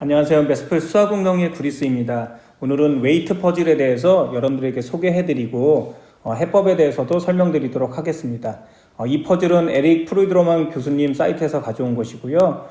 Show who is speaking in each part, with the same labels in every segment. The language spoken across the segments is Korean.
Speaker 1: 안녕하세요. 메스플 수학운동의 구리스입니다. 오늘은 웨이트 퍼즐에 대해서 여러분들에게 소개해드리고 해법에 대해서도 설명드리도록 하겠습니다. 이 퍼즐은 에릭 프루이드로만 교수님 사이트에서 가져온 것이고요.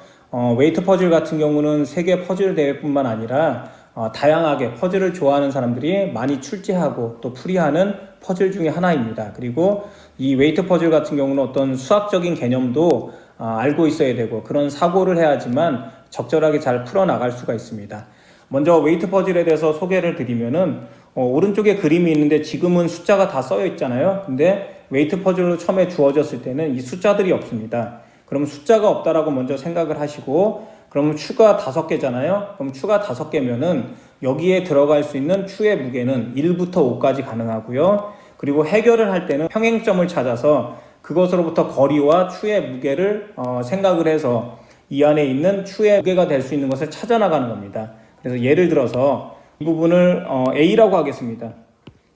Speaker 1: 웨이트 퍼즐 같은 경우는 세계 퍼즐 대회뿐만 아니라 다양하게 퍼즐을 좋아하는 사람들이 많이 출제하고 또 풀이하는 퍼즐 중에 하나입니다. 그리고 이 웨이트 퍼즐 같은 경우는 어떤 수학적인 개념도 알고 있어야 되고 그런 사고를 해야지만 적절하게 잘 풀어나갈 수가 있습니다. 먼저 웨이트 퍼즐에 대해서 소개를 드리면은 오른쪽에 그림이 있는데 지금은 숫자가 다 써여 있잖아요. 근데 웨이트 퍼즐로 처음에 주어졌을 때는 이 숫자들이 없습니다. 그럼 숫자가 없다라고 먼저 생각을 하시고, 그러면 추가 5개잖아요. 그럼 추가 5개면은 여기에 들어갈 수 있는 추의 무게는 1부터 5까지 가능하고요. 그리고 해결을 할 때는 평행점을 찾아서 그것으로부터 거리와 추의 무게를 생각을 해서 이 안에 있는 추의 무게가 될 수 있는 것을 찾아 나가는 겁니다. 그래서 예를 들어서 이 부분을 A라고 하겠습니다.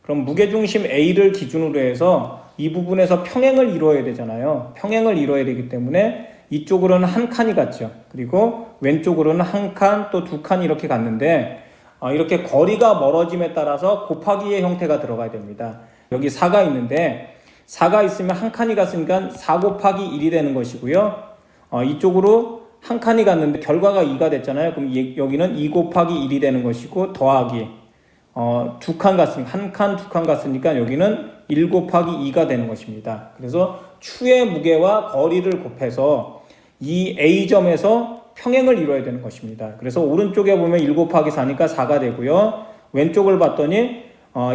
Speaker 1: 그럼 무게중심 A를 기준으로 해서 이 부분에서 평행을 이루어야 되잖아요. 평행을 이루어야 되기 때문에 이쪽으로는 한 칸이 갔죠. 그리고 왼쪽으로는 한 칸, 또 2칸이 이렇게 갔는데 이렇게 거리가 멀어짐에 따라서 곱하기의 형태가 들어가야 됩니다. 여기 4가 있는데 4가 있으면 한 칸이 갔으니까 4 곱하기 1이 되는 것이고요. 이쪽으로 한 칸이 갔는데 결과가 2가 됐잖아요. 그럼 여기는 2 곱하기 1이 되는 것이고 더하기 2칸 갔으니까 한 칸, 2칸 갔으니까 여기는 1 곱하기 2가 되는 것입니다. 그래서 추의 무게와 거리를 곱해서 이 A점에서 평행을 이루어야 되는 것입니다. 그래서 오른쪽에 보면 1 곱하기 4니까 4가 되고요. 왼쪽을 봤더니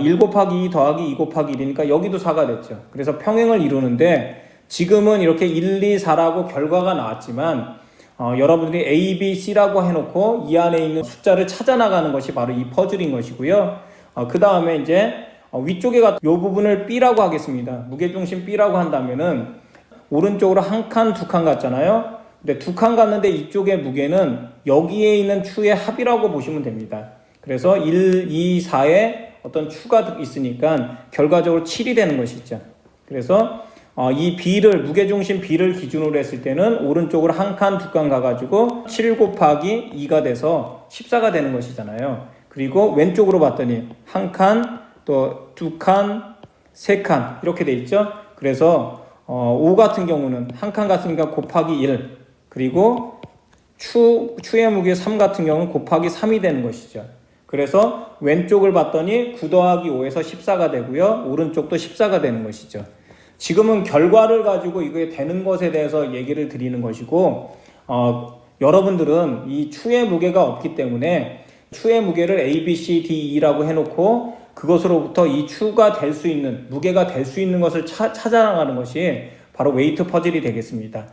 Speaker 1: 1 곱하기 2 더하기 2 곱하기 1이니까 여기도 4가 됐죠. 그래서 평행을 이루는데 지금은 이렇게 1, 2, 4라고 결과가 나왔지만 여러분들이 A, B, C라고 해놓고 이 안에 있는 숫자를 찾아 나가는 것이 바로 이 퍼즐인 것이고요. 그 다음에 이제 위쪽에 이 부분을 B라고 하겠습니다. 무게중심 B라고 한다면은 오른쪽으로 한 칸, 2칸 갔잖아요. 근데 2칸 갔는데 이쪽의 무게는 여기에 있는 추의 합이라고 보시면 됩니다. 그래서 1, 2, 4에 어떤 추가 있으니까 결과적으로 7이 되는 것이죠. 그래서 이 B를, 무게중심 B를 기준으로 했을 때는 오른쪽으로 한 칸, 2칸 가가지고 7 곱하기 2가 돼서 14가 되는 것이잖아요. 그리고 왼쪽으로 봤더니 한 칸, 또 2칸, 3칸 이렇게 돼 있죠. 그래서 5 같은 경우는 한 칸 갔으니까 곱하기 1, 그리고 추의 무게 3 같은 경우는 곱하기 3이 되는 것이죠. 그래서 왼쪽을 봤더니 9 더하기 5에서 14가 되고요. 오른쪽도 14가 되는 것이죠. 지금은 결과를 가지고 이거에 되는 것에 대해서 얘기를 드리는 것이고, 여러분들은 이 추의 무게가 없기 때문에 추의 무게를 A, B, C, D, E라고 해놓고 그것으로부터 이 추가 될 수 있는, 무게가 될 수 있는 것을 찾아 나가는 것이 바로 웨이트 퍼즐이 되겠습니다.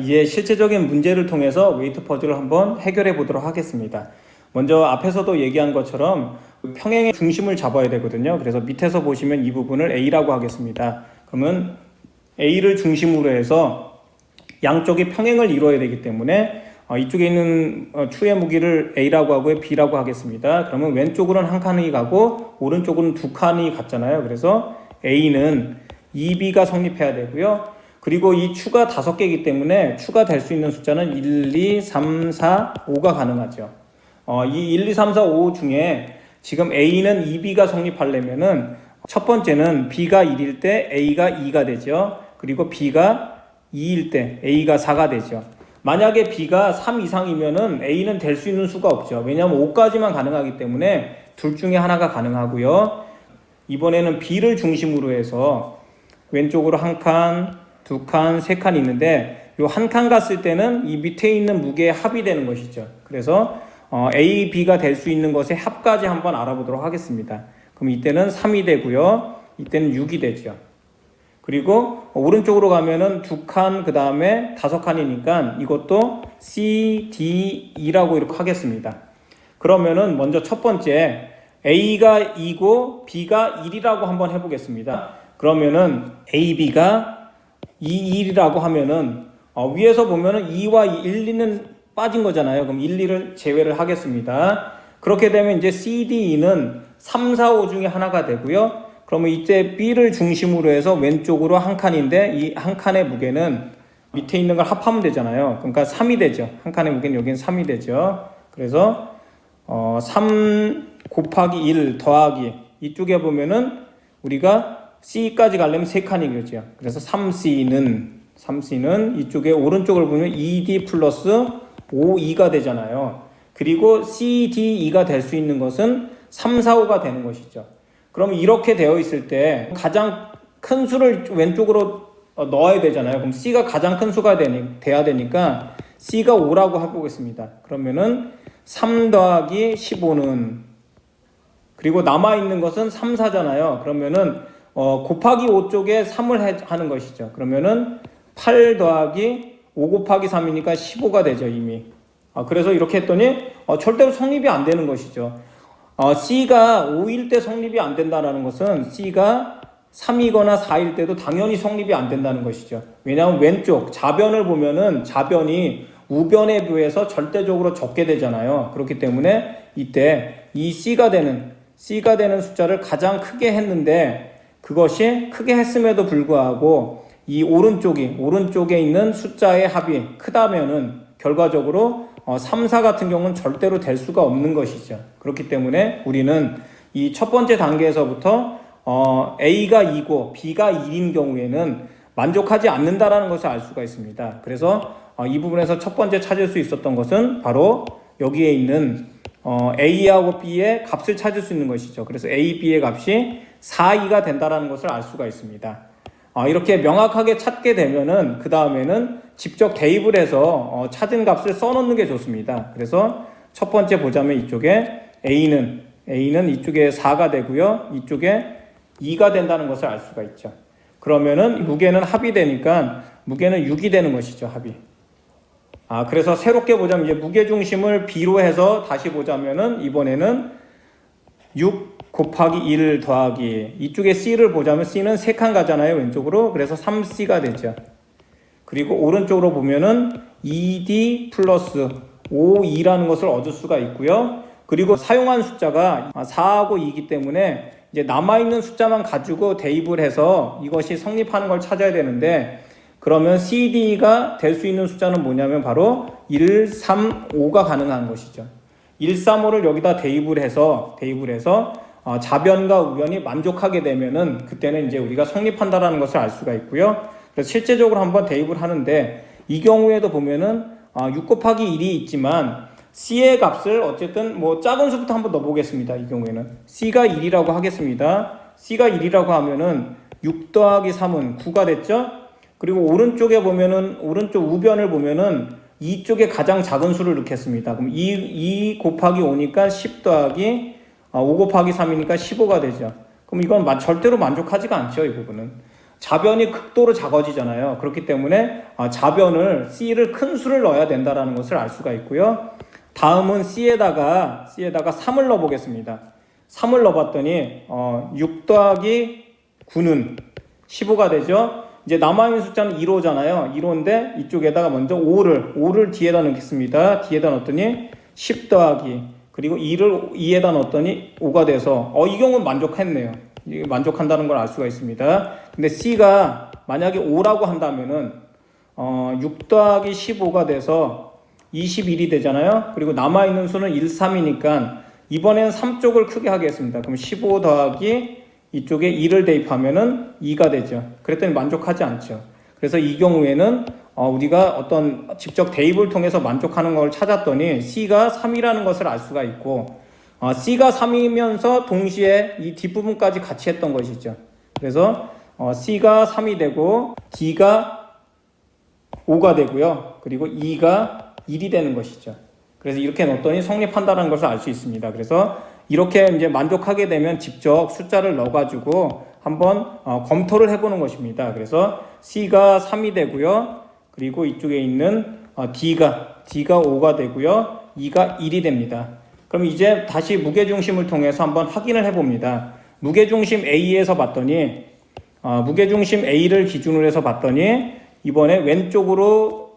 Speaker 1: 이제 실제적인 문제를 통해서 웨이트 퍼즐을 한번 해결해 보도록 하겠습니다. 먼저 앞에서도 얘기한 것처럼 평행의 중심을 잡아야 되거든요. 그래서 밑에서 보시면 이 부분을 A라고 하겠습니다. 그러면 A를 중심으로 해서 양쪽이 평행을 이루어야 되기 때문에 이쪽에 있는 추의 무게를 A라고 하고 B라고 하겠습니다. 그러면 왼쪽으로는 한 칸이 가고 오른쪽으로는 2칸이 갔잖아요. 그래서 A는 2B가 성립해야 되고요. 그리고 이 추가 5개이기 때문에 추가 될 수 있는 숫자는 1, 2, 3, 4, 5가 가능하죠. 이 1, 2, 3, 4, 5 중에 지금 A는 2B가 성립하려면은 첫 번째는 B가 1일 때 A가 2가 되죠. 그리고 B가 2일 때 A가 4가 되죠. 만약에 B가 3 이상이면은 A는 될 수 있는 수가 없죠. 왜냐하면 5까지만 가능하기 때문에 둘 중에 하나가 가능하고요. 이번에는 B를 중심으로 해서 왼쪽으로 한 칸, 2칸, 3칸 있는데 요 한 칸 갔을 때는 이 밑에 있는 무게의 합이 되는 것이죠. 그래서 A, B가 될 수 있는 것의 합까지 한번 알아보도록 하겠습니다. 그럼 이때는 3이 되고요. 이때는 6이 되죠. 그리고 오른쪽으로 가면은 2칸, 그 다음에 5칸이니까 이것도 C, D, E라고 이렇게 하겠습니다. 그러면은 먼저 첫 번째 A가 2고 B가 1이라고 한번 해보겠습니다. 그러면은 A, B가 2, 1이라고 하면은 위에서 보면은 2와 1, 2는 빠진 거잖아요. 그럼 1, 2를 제외를 하겠습니다. 그렇게 되면 이제 C, D, E는 3, 4, 5 중에 하나가 되고요. 그러면 이때 B를 중심으로 해서 왼쪽으로 한 칸인데 이 한 칸의 무게는 밑에 있는 걸 합하면 되잖아요. 그러니까 3이 되죠. 한 칸의 무게는 여기는 3이 되죠. 그래서 3 곱하기 1 더하기 이쪽에 보면은 우리가 C까지 가려면 3칸이겠죠. 그래서 3C는 이쪽에 오른쪽을 보면 2D 플러스 5E가 되잖아요. 그리고 CDE가 될 수 있는 것은 3, 4, 5가 되는 것이죠. 그럼 이렇게 되어 있을 때 가장 큰 수를 왼쪽으로 넣어야 되잖아요. 그럼 C가 가장 큰 수가 돼야 되니까 C가 5라고 해보겠습니다. 그러면은 3 더하기 15는 그리고 남아있는 것은 3, 4잖아요. 그러면은 곱하기 5 쪽에 3을 하는 것이죠. 그러면은 8 더하기 5 곱하기 3이니까 15가 되죠, 이미. 그래서 이렇게 했더니 절대로 성립이 안 되는 것이죠. C가 5일 때 성립이 안 된다는 것은 C가 3이거나 4일 때도 당연히 성립이 안 된다는 것이죠. 왜냐하면 왼쪽 좌변을 보면은 좌변이 우변에 비해서 절대적으로 적게 되잖아요. 그렇기 때문에 이때 이 C가 되는 숫자를 가장 크게 했는데 그것이 크게 했음에도 불구하고 이 오른쪽에 있는 숫자의 합이 크다면은 결과적으로 3, 4 같은 경우는 절대로 될 수가 없는 것이죠. 그렇기 때문에 우리는 이 첫 번째 단계에서부터 A가 2고 B가 1인 경우에는 만족하지 않는다라는 것을 알 수가 있습니다. 그래서 이 부분에서 첫 번째 찾을 수 있었던 것은 바로 여기에 있는 A하고 B의 값을 찾을 수 있는 것이죠. 그래서 A, B의 값이 4, 2가 된다라는 것을 알 수가 있습니다. 이렇게 명확하게 찾게 되면은 그 다음에는 직접 대입을 해서 찾은 값을 써놓는 게 좋습니다. 그래서 첫 번째 보자면 이쪽에 A는 이쪽에 4가 되고요. 이쪽에 2가 된다는 것을 알 수가 있죠. 그러면은 무게는 합이 되니까 무게는 6이 되는 것이죠. 합이. 그래서 새롭게 보자면 이제 무게중심을 B로 해서 다시 보자면은 이번에는 6 곱하기 1 더하기 이쪽에 C를 보자면 C는 3칸 가잖아요. 왼쪽으로. 그래서 3C가 되죠. 그리고 오른쪽으로 보면은 2D 플러스 5E라는 것을 얻을 수가 있고요. 그리고 사용한 숫자가 4하고 2이기 때문에 이제 남아있는 숫자만 가지고 대입을 해서 이것이 성립하는 걸 찾아야 되는데 그러면 CD가 될 수 있는 숫자는 뭐냐면 바로 1, 3, 5가 가능한 것이죠. 1, 3, 5를 여기다 대입을 해서 좌변과 우변이 만족하게 되면은 그때는 이제 우리가 성립한다라는 것을 알 수가 있고요. 그래서 실제적으로 한번 대입을 하는데 이 경우에도 보면은 6 곱하기 1이 있지만 C의 값을 어쨌든 뭐 작은 수부터 한번 넣어보겠습니다. 이 경우에는 C가 1이라고 하겠습니다. C가 1이라고 하면은 6 더하기 3은 9가 됐죠? 그리고 오른쪽에 보면은 오른쪽 우변을 보면은 이쪽에 가장 작은 수를 넣겠습니다. 그럼 2 곱하기 5니까 10 더하기 5 곱하기 3이니까 15가 되죠. 그럼 이건 절대로 만족하지가 않죠. 이 부분은. 좌변이 극도로 작아지잖아요. 그렇기 때문에 좌변을 C를 큰 수를 넣어야 된다는 것을 알 수가 있고요. 다음은 C에다가 3을 넣어 보겠습니다. 3을 넣어봤더니 6 더하기 9는 15가 되죠. 이제 남아있는 숫자는 1호잖아요. 1호인데 이쪽에다가 먼저 5를 뒤에다 넣겠습니다. 뒤에다 넣었더니 10 더하기 그리고 2에다 넣었더니 5가 돼서 이 경우는 만족했네요. 만족한다는 걸 알 수가 있습니다. 근데 C가 만약에 5라고 한다면은 6 더하기 15가 돼서 21이 되잖아요. 그리고 남아있는 수는 1, 3이니까 이번에는 3쪽을 크게 하겠습니다. 그럼 15 더하기 이쪽에 2를 대입하면은 2가 되죠. 그랬더니 만족하지 않죠. 그래서 이 경우에는 우리가 어떤 직접 대입을 통해서 만족하는 걸 찾았더니 C가 3이라는 것을 알 수가 있고 C가 3이면서 동시에 이 뒷부분까지 같이 했던 것이죠. 그래서 C가 3이 되고 D가 5가 되고요. 그리고 E가 1이 되는 것이죠. 그래서 이렇게 넣었더니 성립한다는 것을 알 수 있습니다. 그래서 이렇게 이제 만족하게 되면 직접 숫자를 넣어가지고 한번 검토를 해보는 것입니다. 그래서 C가 3이 되고요. 그리고 이쪽에 있는 D가 5가 되고요. E가 1이 됩니다. 그럼 이제 다시 무게중심을 통해서 한번 확인을 해봅니다. 무게중심 A에서 봤더니 무게중심 A를 기준으로 해서 봤더니 이번에 왼쪽으로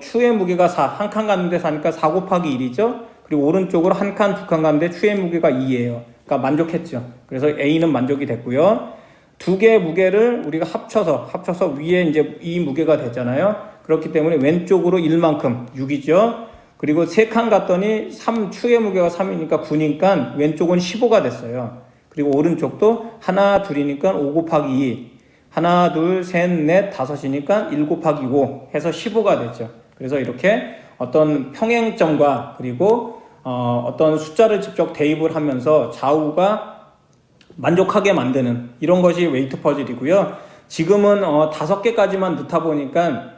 Speaker 1: 추의 무게가 4, 한 칸 가는데 4니까 4 곱하기 1이죠. 그리고 오른쪽으로 한 칸, 두 칸 가는데 추의 무게가 2예요. 그러니까 만족했죠. 그래서 A는 만족이 됐고요. 두 개의 무게를 우리가 합쳐서 위에 이제 이 무게가 됐잖아요. 그렇기 때문에 왼쪽으로 1만큼 6이죠. 그리고 3칸 갔더니 추의 무게가 3이니까 9니까 왼쪽은 15가 됐어요. 그리고 오른쪽도 하나 둘이니까 5 곱하기 2, 하나 둘 셋 넷 다섯이니까 1 곱하기 5 해서 15가 됐죠. 그래서 이렇게 어떤 평행점과 그리고 어떤 숫자를 직접 대입을 하면서 좌우가 만족하게 만드는 이런 것이 웨이트 퍼즐이고요. 지금은 5개까지만 넣다 보니까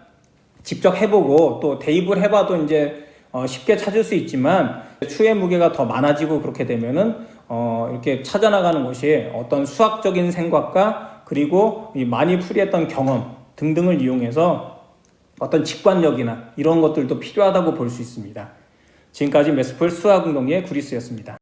Speaker 1: 직접 해보고 또 대입을 해봐도 이제 쉽게 찾을 수 있지만 추의 무게가 더 많아지고 그렇게 되면은 이렇게 찾아나가는 것이 어떤 수학적인 생각과 그리고 많이 풀이했던 경험 등등을 이용해서 어떤 직관력이나 이런 것들도 필요하다고 볼 수 있습니다. 지금까지 메스풀 수학운동의 구리스였습니다.